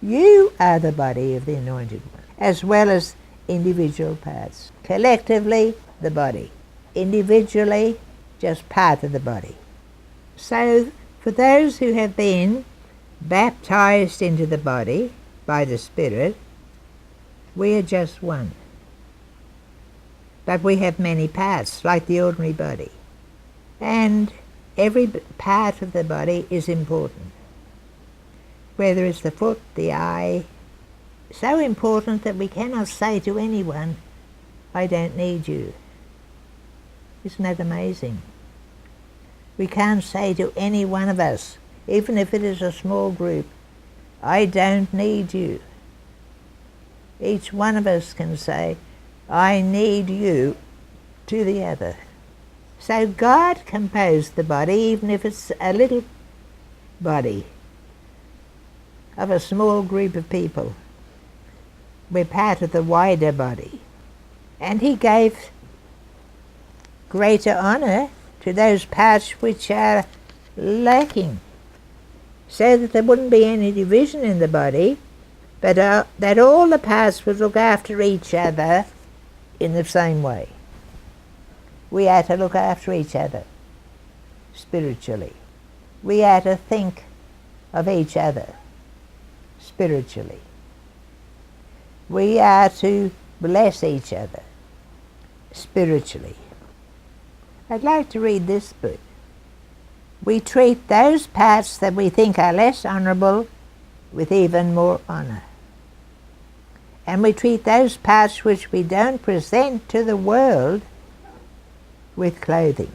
You are the body of the Anointed One, as well as individual parts. Collectively, the body. Individually, just part of the body. So, for those who have been baptized into the body by the Spirit, we are just one. But we have many parts, like the ordinary body. And every part of the body is important. Whether it's the foot, the eye, so important that we cannot say to anyone, I don't need you. Isn't that amazing? We can't say to any one of us, even if it is a small group, I don't need you. Each one of us can say, I need you, to the other. So God composed the body, even if it's a little body of a small group of people. We're part of the wider body. And he gave greater honor to those parts which are lacking, so that there wouldn't be any division in the body, but that all the parts would look after each other in the same way. We are to look after each other spiritually. We are to think of each other spiritually. We are to bless each other spiritually. I'd like to read this bit. We treat those parts that we think are less honourable with even more honour. And we treat those parts which we don't present to the world with clothing.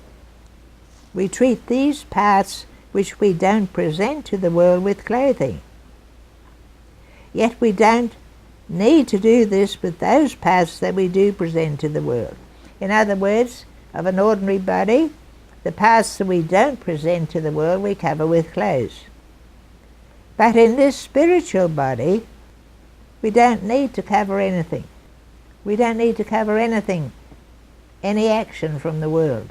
We treat these parts which we don't present to the world with clothing. Yet we don't need to do this with those parts that we do present to the world. In other words, of an ordinary body, the parts that we don't present to the world we cover with clothes. But in this spiritual body, we don't need to cover anything. We don't need to cover anything, any action from the world.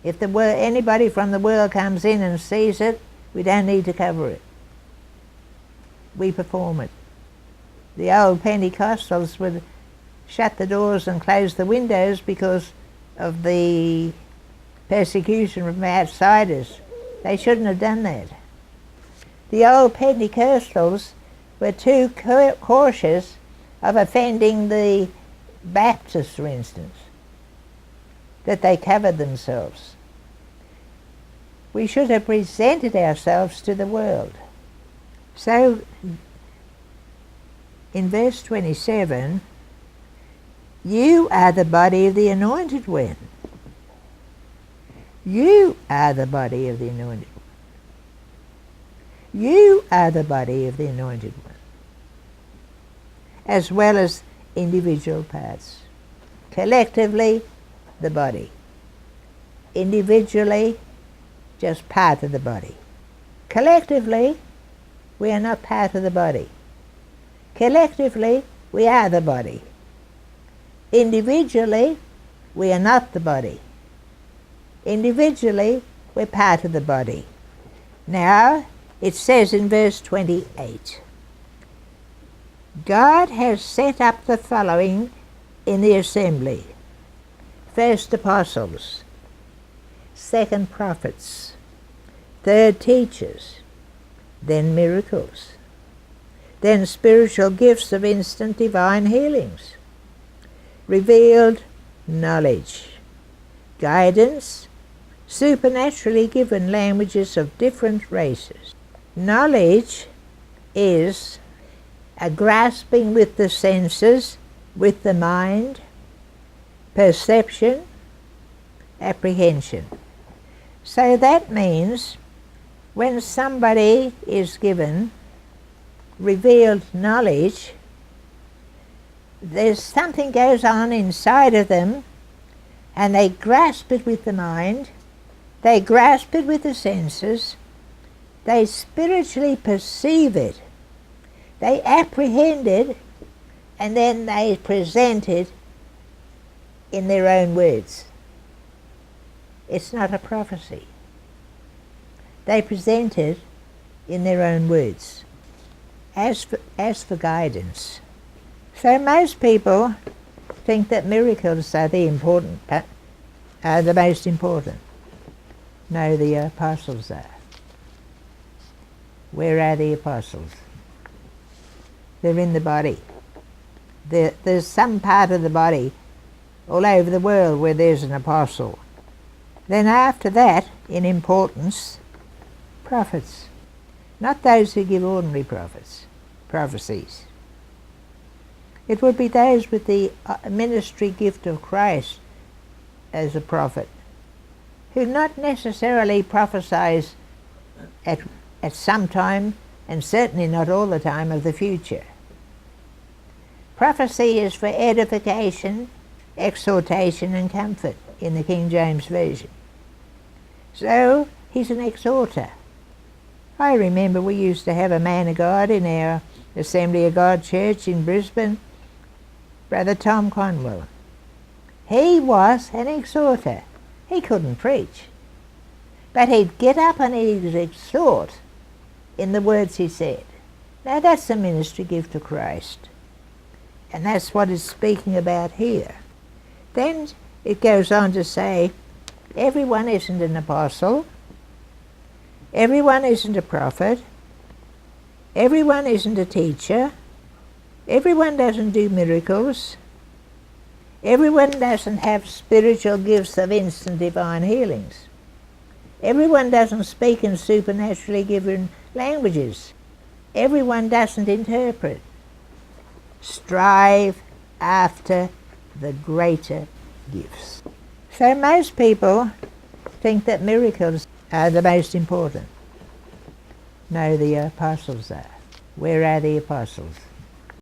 If anybody from the world comes in and sees it, we don't need to cover it. We perform it. The old Pentecostals would shut the doors and close the windows because of the persecution from outsiders. They shouldn't have done that. The old Pentecostals were too cautious of offending the Baptists, for instance, that they covered themselves. We should have presented ourselves to the world. So, in verse 27, you are the body of the Anointed One. You are the body of the Anointed One. You are the body of the Anointed One, as well as individual parts. Collectively, the body. Individually, just part of the body. Collectively, we are not part of the body. Collectively, we are the body. Individually, we are not the body. Individually, we're part of the body. Now, it says in verse 28, God has set up the following in the assembly. First apostles, second prophets, third teachers, then miracles, then spiritual gifts of instant divine healings, revealed knowledge, guidance, supernaturally given languages of different races. Knowledge is a grasping with the senses, with the mind, perception, apprehension. So that means when somebody is given revealed knowledge, there's something goes on inside of them, and they grasp it with the mind, they grasp it with the senses, they spiritually perceive it, they apprehend it, and then they present it in their own words. It's not a prophecy. They present it in their own words. ask for guidance. So most people think that miracles are the most important. No, the apostles are. Where are the apostles? They're in the body. There's some part of the body all over the world where there's an apostle. Then after that, in importance, prophets. Not those who give ordinary prophecies. It would be those with the ministry gift of Christ as a prophet, who not necessarily prophesies at some time, and certainly not all the time, of the future. Prophecy is for edification, exhortation and comfort in the King James Version. So he's an exhorter. I remember we used to have a man of God in our Assembly of God church in Brisbane, Brother Tom Conwell. He was an exhorter. He couldn't preach, but he'd get up and he'd exhort in the words he said. Now that's the ministry gift of Christ, and that's what it's speaking about here. Then it goes on to say, everyone isn't an apostle, everyone isn't a prophet, everyone isn't a teacher, everyone doesn't do miracles, everyone doesn't have spiritual gifts of instant divine healings, everyone doesn't speak in supernaturally given languages, everyone doesn't interpret. Strive after the greater gifts. So most people think that miracles are the most important. No, the apostles are. Where are the apostles?